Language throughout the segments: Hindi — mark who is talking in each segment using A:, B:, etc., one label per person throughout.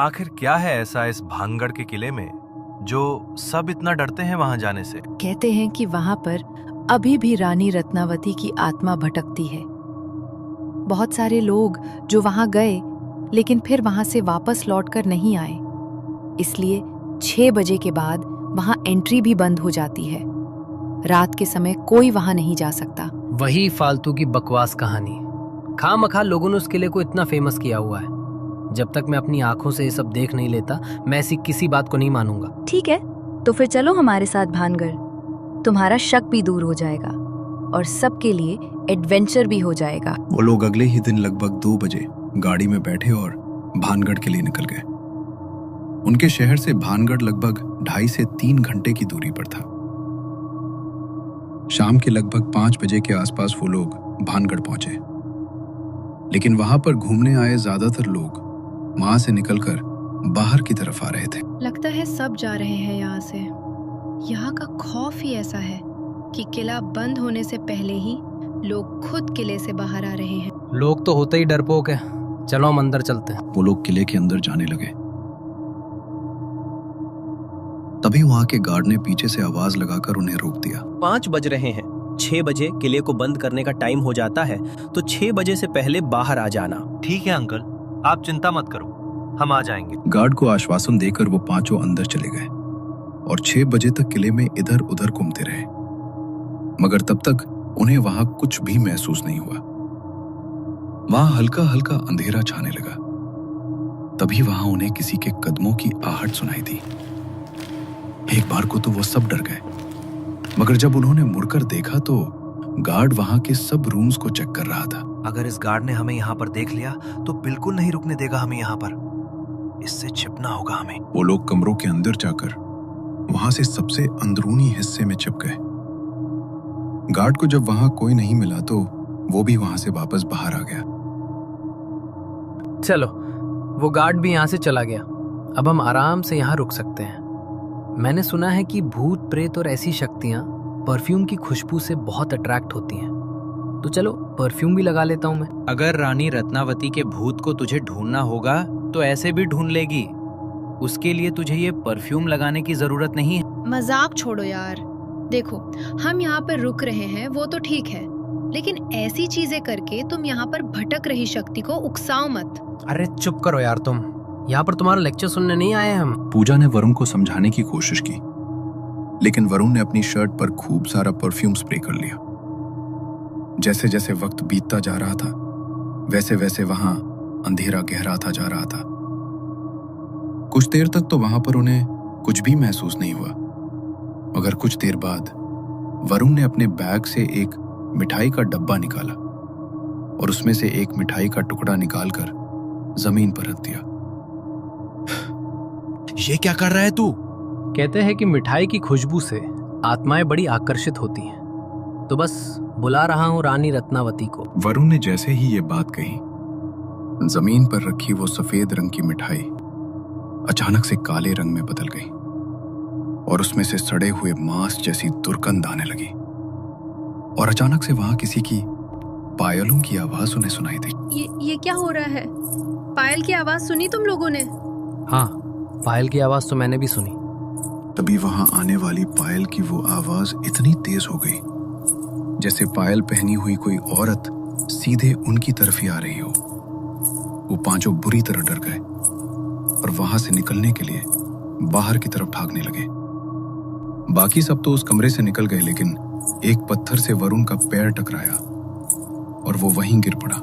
A: आखिर क्या है ऐसा इस भानगढ़ के किले में जो सब इतना डरते हैं वहां जाने से?
B: कहते हैं कि वहां पर अभी भी रानी रत्नावती की आत्मा भटकती है। बहुत सारे लोग जो वहां गए लेकिन फिर वहां से वापस लौटकर नहीं आए, इसलिए 6 बजे के बाद वहां एंट्री भी बंद हो जाती है। रात के समय कोई वहां नहीं जा सकता।
C: वही फालतू की बकवास कहानी। खामखा लोगों ने उस किले को इतना फेमस किया हुआ है। जब तक मैं अपनी आंखों से ये सब देख नहीं लेता, मैं ऐसी किसी बात को नहीं मानूंगा।
D: ठीक है, तो फिर चलो हमारे साथ भानगढ़। तुम्हारा शक भी दूर हो जाएगा और सबके लिए एडवेंचर भी हो जाएगा।
E: वो लोग अगले ही दिन लगभग 2 बजे गाड़ी में बैठे और भानगढ़ के लिए निकल गए। उनके शहर से भानगढ़ लगभग 2.5 से 3 घंटे की दूरी पर था। शाम के लगभग 5 बजे के आसपास वो लोग भानगढ़ पहुंचे, लेकिन वहां पर घूमने आए ज्यादातर लोग वहां से निकलकर बाहर की तरफ आ रहे थे।
F: लगता है सब जा रहे हैं यहाँ से। यहाँ का खौफ ही ऐसा है कि किला बंद होने से पहले ही लोग खुद किले से बाहर आ रहे हैं।
C: लोग तो होते ही डरपोक है। चलो हम अंदर चलते हैं।
E: वो लोग किले के अंदर जाने लगे। तभी वहां के गार्ड ने पीछे से आवाज लगाकर उन्हें रोक दिया।
G: 5 बज रहे हैं। 6 बजे किले को बंद करने का टाइम हो जाता है, तो 6 बजे से पहले बाहर आ जाना।
A: ठीक है अंकल, आप चिंता मत करो, हम आ जाएंगे।
E: गार्ड को आश्वासन देकर वो पांचों अंदर चले गए और 6 बजे तक किले में इधर उधर घूमते रहे, मगर तब तक उन्हें वहां कुछ भी महसूस नहीं हुआ। वहां हल्का हल्का अंधेरा छाने लगा। तभी वहां उन्हें किसी के कदमों की आहट सुनाई दी। एक बार को तो वो सब डर गए, मगर जब उन्होंने मुड़कर देखा तो गार्ड वहां के सब रूम्स को चेक कर रहा था।
A: अगर इस गार्ड ने हमें यहाँ पर देख लिया तो बिल्कुल नहीं रुकने देगा हमें यहाँ पर। इससे छिपना होगा हमें।
E: वो लोग कमरों के अंदर जाकर वहां से सबसे अंदरूनी हिस्से में छिप गए। गार्ड को जब वहां कोई नहीं मिला तो वो भी वहां से वापस बाहर आ गया।
C: चलो, वो गार्ड भी यहाँ से चला गया। अब हम आराम से यहाँ रुक सकते हैं। मैंने सुना है कि भूत प्रेत और ऐसी शक्तियाँ परफ्यूम की खुशबू से बहुत अट्रैक्ट होती हैं, तो चलो परफ्यूम भी लगा लेता हूँ मैं।
H: अगर रानी रत्नावती के भूत को तुझे ढूंढना होगा तो ऐसे भी ढूंढ लेगी। उसके लिए तुझे ये परफ्यूम लगाने की जरूरत नहीं है।
F: मजाक छोड़ो यार। देखो, हम यहाँ पर रुक रहे हैं वो तो ठीक है, लेकिन ऐसी चीजें करके तुम यहाँ पर भटक रही शक्ति को उकसाओ मत।
C: अरे चुप करो यार तुम। यहाँ पर तुम्हारा लेक्चर सुनने नहीं आए हम।
E: पूजा ने वरुण को समझाने की कोशिश की, लेकिन वरुण ने अपनी शर्ट पर खूब सारा परफ्यूम स्प्रे कर लिया। जैसे जैसे वक्त बीतता जा रहा था, वैसे वैसे वहां अंधेरा गहराता जा रहा था। कुछ देर तक तो वहां पर उन्हें कुछ भी महसूस नहीं हुआ, मगर कुछ देर बाद वरुण ने अपने बैग से एक मिठाई का डब्बा निकाला और उसमें से एक मिठाई का टुकड़ा निकालकर जमीन पर रख दिया।
A: ये क्या कर रहा है तू?
C: कहते हैं कि मिठाई की खुशबू से आत्माएं बड़ी आकर्षित होती हैं, तो बस बुला रहा हूँ रानी रत्नावती को।
E: वरुण ने जैसे ही ये बात कही, जमीन पर रखी वो सफेद रंग की मिठाई अचानक से काले रंग में बदल गई और उसमें से सड़े हुए मांस जैसी दुर्गंध आने लगी। और अचानक से वहां किसी की पायलों की आवाज उन्हें सुनाई दी।
F: ये क्या हो रहा है? पायल की आवाज सुनी तुम लोगों ने?
C: हाँ, पायल की आवाज तो मैंने भी सुनी।
E: तभी वहां आने वाली पायल की वो आवाज इतनी तेज हो गई जैसे पायल पहनी हुई कोई औरत सीधे उनकी तरफ ही आ रही हो। वो पांचों बुरी तरह डर गए और वहां से निकलने के लिए बाहर की तरफ भागने लगे। बाकी सब तो उस कमरे से निकल गए, लेकिन एक पत्थर से वरुण का पैर टकराया और वो वहीं गिर पड़ा।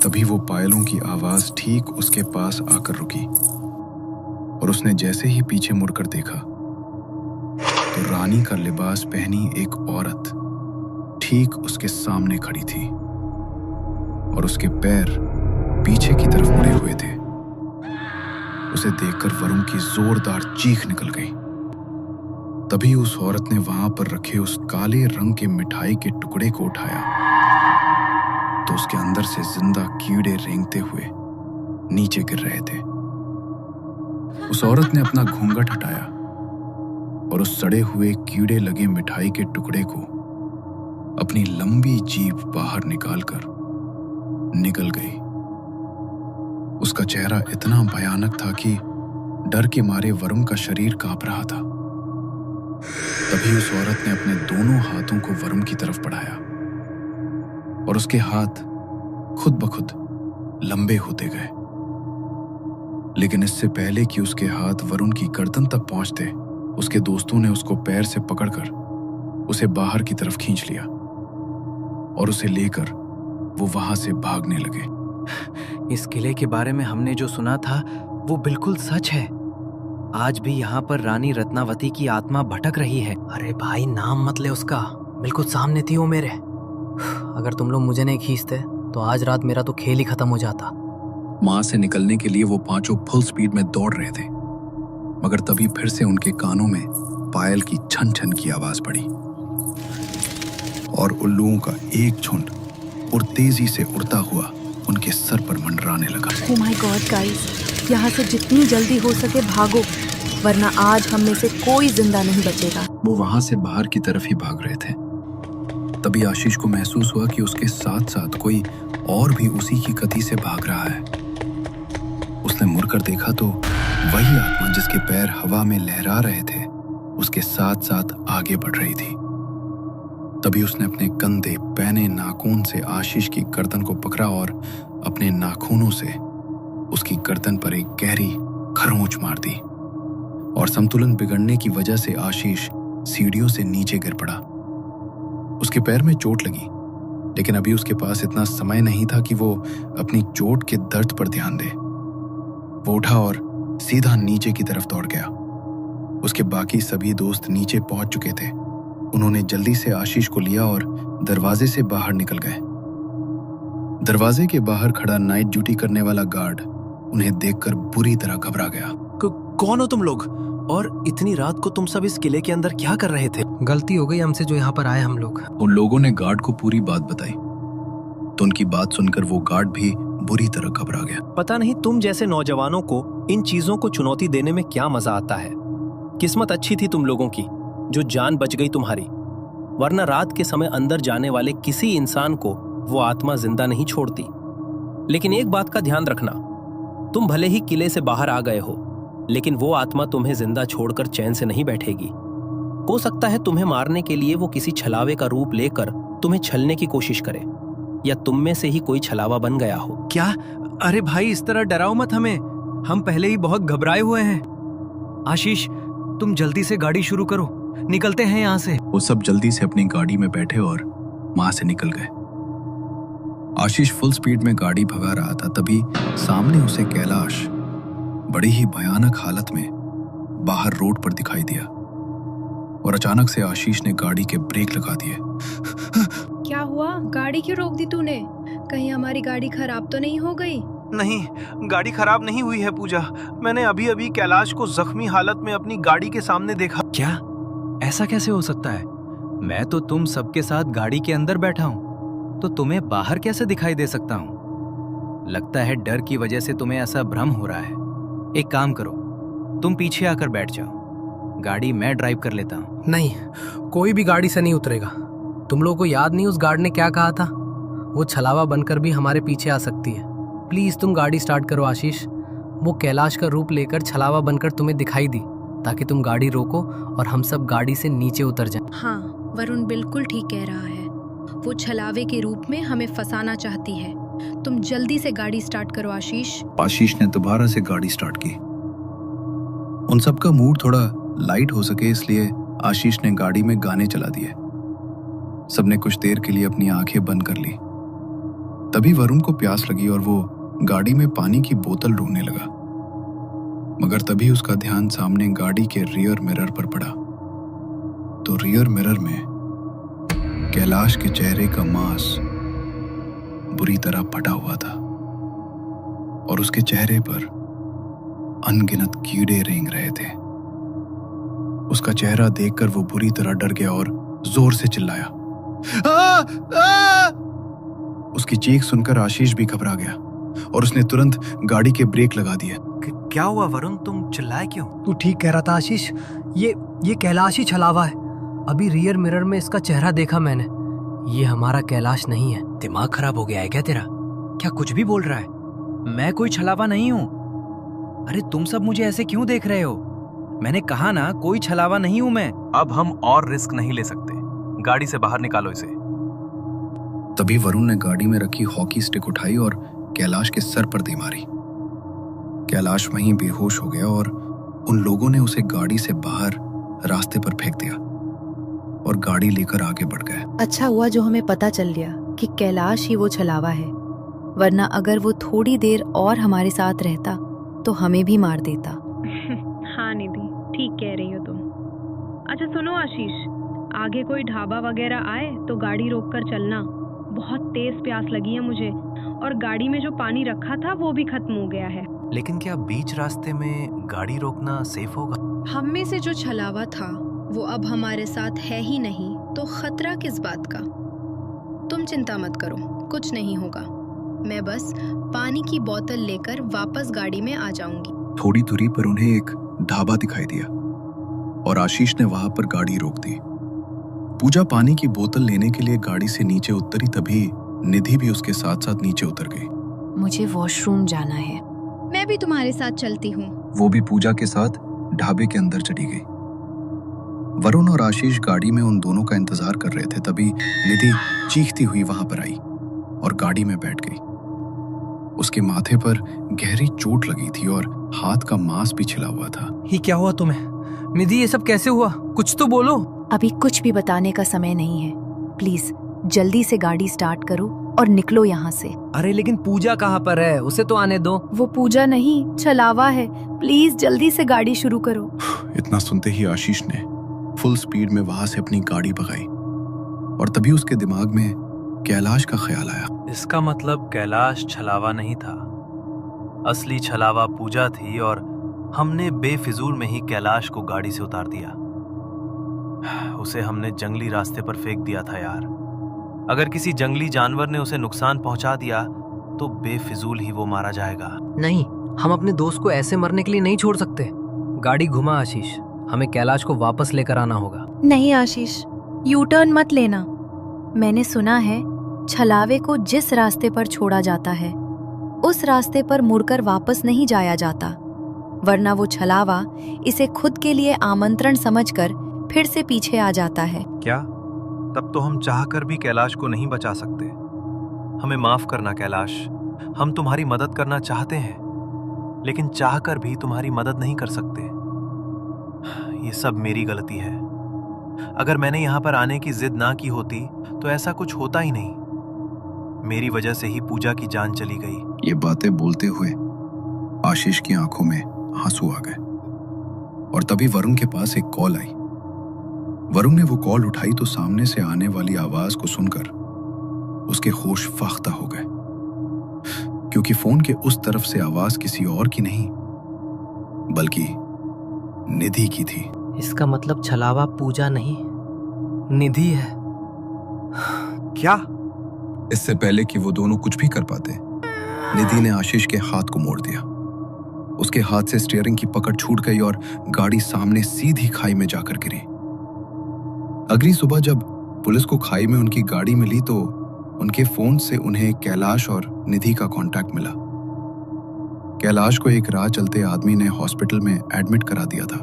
E: तभी वो पायलों की आवाज ठीक उसके पास आकर रुकी और उसने जैसे ही पीछे मुड़कर देखा तो रानी का लिबास पहनी एक औरत ठीक उसके सामने खड़ी थी और उसके पैर पीछे की तरफ मुड़े हुए थे। उसे देखकर वरुण की जोरदार चीख निकल गई। तभी उस औरत ने वहां पर रखे उस काले रंग के मिठाई के टुकड़े को उठाया तो उसके अंदर से जिंदा कीड़े रेंगते हुए नीचे गिर रहे थे। उस औरत ने अपना घूंघट हटाया और उस सड़े हुए कीड़े लगे मिठाई के टुकड़े को अपनी लंबी जीभ बाहर निकालकर निकल गई। उसका चेहरा इतना भयानक था कि डर के मारे वरुण का शरीर कांप रहा था। तभी उस औरत ने अपने दोनों हाथों को वरुण की तरफ बढ़ाया और उसके हाथ खुद ब खुद लंबे होते गए। लेकिन इससे पहले कि उसके हाथ वरुण की गर्दन तक पहुंचते, उसके दोस्तों ने उसको पैर से पकड़कर उसे बाहर की तरफ खींच लिया और उसे लेकर वो वहां से भागने लगे।
H: इस किले के बारे में हमने जो सुना था वो बिल्कुल सच है। आज भी यहाँ पर रानी रत्नावती की आत्मा भटक रही है।
C: अरे भाई, नाम मत ले उसका, बिल्कुल सामने थी वो मेरे। अगर तुम लोग मुझे नहीं खींचते तो आज रात मेरा तो खेल ही खत्म हो जाता।
E: मां से निकलने के लिए वो पांचों फुल स्पीड में दौड़ रहे थे, मगर तभी फिर से उनके कानों में पायल की छन छन की आवाज पड़ी और उल्लुओं का एक झुंड और तेजी से उड़ता हुआ उनके सर पर मंडराने लगा।
D: Oh my God, guys, यहाँ से जितनी जल्दी हो सके भागो, वरना आज हम में से कोई जिंदा नहीं बचेगा।
E: वो वहां से बाहर की तरफ ही भाग रहे थे। तभी आशीष को महसूस हुआ कि उसके साथ साथ कोई और भी उसी की गति से भाग रहा है। उसने मुड़कर देखा तो वही आत्मा जिसके पैर हवा में लहरा रहे थे, उसके साथ साथ आगे बढ़ रही थी। तभी उसने अपने गंदे पैने नाखून से आशीष की गर्दन को पकड़ा और अपने नाखूनों से उसकी गर्दन पर एक गहरी खरोंच मार दी और संतुलन बिगड़ने की वजह से आशीष सीढ़ियों से नीचे गिर पड़ा। उसके पैर में चोट लगी, लेकिन अभी उसके पास इतना समय नहीं था कि वो अपनी चोट के दर्द पर ध्यान दे। वो उठा और सीधा नीचे की तरफ दौड़ गया। उसके बाकी सभी दोस्त नीचे पहुंच चुके थे। उन्होंने जल्दी से आशीष को लिया और दरवाजे से बाहर निकल गए। दरवाजे के बाहर खड़ा नाइट ड्यूटी करने वाला गार्ड उन्हें देखकर बुरी तरह घबरा गया।
G: कौन हो तुम लोग, और इतनी रात को तुम सब इस किले के अंदर क्या कर रहे थे?
C: गलती हो गई हमसे जो यहाँ पर आए हम लोग।
E: उन लोगों ने गार्ड को पूरी बात बताई तो उनकी बात सुनकर वो गार्ड भी बुरी तरह घबरा गया।
G: पता नहीं तुम जैसे नौजवानों को इन चीजों को चुनौती देने में क्या मजा आता है। किस्मत अच्छी थी तुम लोगों की जो जान बच गई तुम्हारी, वरना रात के समय अंदर जाने वाले किसी इंसान को वो आत्मा जिंदा नहीं छोड़ती। लेकिन एक बात का ध्यान रखना, तुम भले ही किले से बाहर आ गए हो, लेकिन वो आत्मा तुम्हें जिंदा छोड़कर चैन से नहीं बैठेगी। हो सकता है तुम्हें मारने के लिए वो किसी छलावे का रूप लेकर तुम्हें छलने की कोशिश करे, या तुम में से ही कोई छलावा बन गया हो।
H: क्या? अरे भाई, इस तरह डराओ मत हमें, हम पहले ही बहुत घबराए हुए हैं। आशीष, तुम जल्दी से गाड़ी शुरू करो, निकलते हैं यहाँ से।
E: वो सब जल्दी से अपनी गाड़ी में बैठे और वहां से निकल गए। आशीष फुल स्पीड में गाड़ी भगा रहा था, तभी सामने उसे कैलाश बड़ी ही भयानक हालत में बाहर रोड पर दिखाई दिया और अचानक से आशीष ने गाड़ी के ब्रेक लगा दिए।
F: क्या हुआ? गाड़ी क्यों रोक दी तूने? कहीं हमारी गाड़ी खराब तो नहीं हो गई?
A: नहीं, गाड़ी खराब नहीं हुई है पूजा। मैंने अभी अभी कैलाश को जख्मी हालत में अपनी गाड़ी के सामने देखा।
H: क्या? ऐसा कैसे हो सकता है? मैं तो तुम सबके साथ गाड़ी के अंदर बैठा हूँ, तो तुम्हें बाहर कैसे दिखाई दे सकता हूँ? लगता है डर की वजह से तुम्हें ऐसा भ्रम हो रहा है। एक काम करो, तुम पीछे आकर बैठ जाओ, गाड़ी मैं ड्राइव कर लेता हूँ।
C: नहीं, कोई भी गाड़ी से नहीं उतरेगा। तुम लोगों को याद नहीं उस गार्ड ने क्या कहा था? वो छलावा बनकर भी हमारे पीछे आ सकती है। प्लीज तुम गाड़ी स्टार्ट करो आशीष। वो कैलाश का रूप लेकर छलावा बनकर तुम्हें दिखाई दी, ताकि तुम गाड़ी रोको और हम सब गाड़ी से नीचे उतर जाएं।
F: हाँ, वरुण बिल्कुल ठीक कह रहा है। वो छलावे के रूप में हमें फंसाना चाहती है। तुम जल्दी से गाड़ी स्टार्ट करो आशीष।
E: आशीष ने दोबारा से गाड़ी स्टार्ट की। उन सबका मूड थोड़ा लाइट हो सके इसलिए आशीष ने गाड़ी में गाने चला दिए। सबने कुछ देर के लिए अपनी आंखें बंद कर ली। तभी वरुण को प्यास लगी और वो गाड़ी में पानी की बोतल ढूंढने लगा, मगर तभी उसका ध्यान सामने गाड़ी के रियर मिरर पर पड़ा तो रियर मिरर में कैलाश के चेहरे का मांस बुरी तरह फटा हुआ था और उसके चेहरे पर अनगिनत कीड़े रेंग रहे थे। उसका चेहरा देखकर वो बुरी तरह डर गया और जोर से चिल्लाया। उसकी चीख सुनकर आशीष भी घबरा गया और उसने तुरंत गाड़ी के ब्रेक लगा दिए।
H: क्या हुआ वरुण, तुम चिल्लाए क्यों?
C: तू ठीक कह रहा था आशीष, ये कैलाश ही छलावा है। अभी रियर मिरर में इसका चेहरा देखा मैंने। ये हमारा कैलाश नहीं है।
H: दिमाग खराब हो गया है क्या तेरा? क्या कुछ भी बोल रहा है? मैं कोई छलावा नहीं हूं। अरे तुम सब मुझे ऐसे क्यों देख रहे हो? मैंने कहा ना, कोई छलावा नहीं हूं मैं।
A: अब हम और रिस्क नहीं ले सकते, गाड़ी से बाहर निकालो इसे।
E: तभी वरुण ने गाड़ी में रखी हॉकी स्टिक उठाई और कैलाश के सर पर दे मारी। कैलाश वहीं बेहोश हो गया और उन लोगों ने उसे गाड़ी से बाहर रास्ते पर फेंक दिया और गाड़ी लेकर आगे बढ़ गए।
B: अच्छा हुआ जो हमें पता चल गया कि कैलाश ही वो छलावा है, वरना अगर वो थोड़ी देर और हमारे साथ रहता तो हमें भी मार देता।
F: हाँ निधि, ठीक कह रही हो तुम। अच्छा सुनो आशीष, आगे कोई ढाबा वगैरह आए तो गाड़ी रोक कर चलना। बहुत तेज प्यास लगी है मुझे, और गाड़ी में जो पानी रखा था वो भी खत्म हो गया है।
A: लेकिन क्या बीच रास्ते में गाड़ी रोकना सेफ होगा?
F: हम में से जो छलावा था वो अब हमारे साथ है ही नहीं, तो खतरा किस बात का। तुम चिंता मत करो, कुछ नहीं होगा। मैं बस पानी की बोतल लेकर वापस गाड़ी में आ जाऊंगी।
E: थोड़ी दूरी पर उन्हें एक ढाबा दिखाई दिया और आशीष ने वहां पर गाड़ी रोक दी। पूजा पानी की बोतल लेने के लिए गाड़ी से नीचे उतरी, तभी निधि भी उसके साथ साथ नीचे उतर गई।
B: मुझे वॉशरूम जाना है।
F: मैं भी तुम्हारे साथ चलती हूँ।
E: वो भी पूजा के साथ ढाबे के अंदर चली गई। वरुण और आशीष गाड़ी में उन दोनों का इंतजार कर रहे थे, तभी निधि चीखती हुई वहां पर आई और गाड़ी में बैठ गई। उसके माथे पर गहरी चोट लगी थी और हाथ का मांस भी छिला हुआ था।
C: ये क्या हुआ तुम्हें? निधि, ये सब कैसे हुआ? कुछ तो बोलो।
B: अभी कुछ भी बताने का समय नहीं है। प्लीज जल्दी से गाड़ी स्टार्ट करो और निकलो यहाँ से।
C: अरे लेकिन पूजा कहाँ पर है? उसे तो आने दो।
B: वो पूजा नहीं, छलावा है। प्लीज जल्दी से गाड़ी शुरू करो।
E: इतना सुनते ही आशीष ने फुल स्पीड में वहां से अपनी गाड़ी भगाई और तभी उसके दिमाग में कैलाश का ख्याल आया।
A: इसका मतलब कैलाश छलावा नहीं था, असली छलावा पूजा थी और हमने बेफिजूल में ही कैलाश को गाड़ी से उतार दिया। उसे हमने जंगली रास्ते पर फेंक दिया था यार। अगर किसी जंगली जानवर ने उसे नुकसान पहुंचा दिया तो बेफिजूल ही वो मारा जाएगा।
C: नहीं, हम अपने दोस्त को ऐसे मरने के लिए नहीं छोड़ सकते। गाड़ी घुमा आशीष, हमें कैलाश को वापस लेकर आना होगा।
B: नहीं आशीष, यू टर्न मत लेना। मैंने सुना है छलावे को जिस रास्ते पर छोड़ा जाता है उस रास्ते पर मुड़कर वापस नहीं जाया जाता, वरना वो छलावा इसे खुद के लिए आमंत्रण समझकर फिर से पीछे आ जाता है।
A: क्या? तब तो हम चाहकर भी कैलाश को नहीं बचा सकते। हमें माफ करना कैलाश, हम तुम्हारी मदद करना चाहते हैं लेकिन चाहकर भी तुम्हारी मदद नहीं कर सकते। ये सब मेरी गलती है। अगर मैंने यहाँ पर आने की जिद ना की होती तो ऐसा कुछ होता ही नहीं। मेरी वजह से ही पूजा की जान चली गई।
E: ये बातें बोलते हुए आशीष की आंखों में आंसू आ गए और तभी वरुण के पास एक कॉल आई। वरुण ने वो कॉल उठाई तो सामने से आने वाली आवाज को सुनकर उसके होश फाख्ता हो गए, क्योंकि फोन के उस तरफ से आवाज किसी और की नहीं बल्कि निधि की थी।
C: इसका मतलब छलावा पूजा नहीं, निधि है।
A: क्या?
E: इससे पहले कि वो दोनों कुछ भी कर पाते, निधि ने आशीष के हाथ को मोड़ दिया। उसके हाथ से स्टीयरिंग की पकड़ छूट गई और गाड़ी सामने सीधी खाई में जाकर गिरी। अगली सुबह जब पुलिस को खाई में उनकी गाड़ी मिली तो उनके फोन से उन्हें कैलाश और निधि का कांटेक्ट मिला। कैलाश को एक राह चलते आदमी ने हॉस्पिटल में एडमिट करा दिया था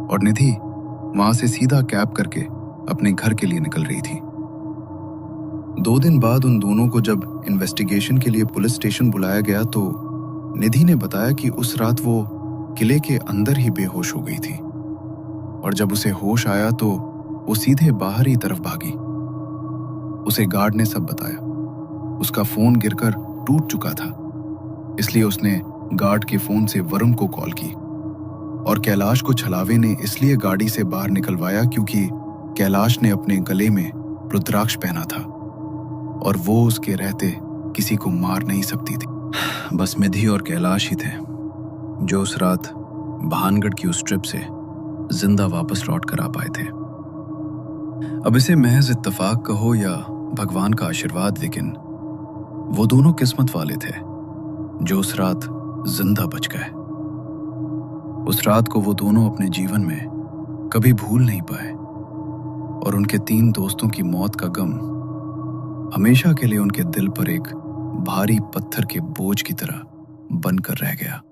E: और निधि वहां से सीधा कैब करके अपने घर के लिए निकल रही थी। 2 दिन बाद उन दोनों को जब इन्वेस्टिगेशन के लिए पुलिस स्टेशन बुलाया गया तो निधि ने बताया कि उस रात वो किले के अंदर ही बेहोश हो गई थी और जब उसे होश आया तो वो सीधे बाहर ही तरफ भागी। उसे गार्ड ने सब बताया। उसका फोन गिरकर टूट चुका था, इसलिए उसने गार्ड के फोन से वरुण को कॉल की और कैलाश को छलावे ने इसलिए गाड़ी से बाहर निकलवाया क्योंकि कैलाश ने अपने गले में रुद्राक्ष पहना था और वो उसके रहते किसी को मार नहीं सकती थी। बस निधि और कैलाश ही थे जो उस रात भानगढ़ की उस ट्रिप से जिंदा वापस लौट कर आ पाए थे। अब इसे महज इत्तेफाक कहो या भगवान का आशीर्वाद, लेकिन वो दोनों किस्मत वाले थे जो उस रात जिंदा बच गए। उस रात को वो दोनों अपने जीवन में कभी भूल नहीं पाए और उनके 3 दोस्तों की मौत का गम हमेशा के लिए उनके दिल पर एक भारी पत्थर के बोझ की तरह बनकर रह गया।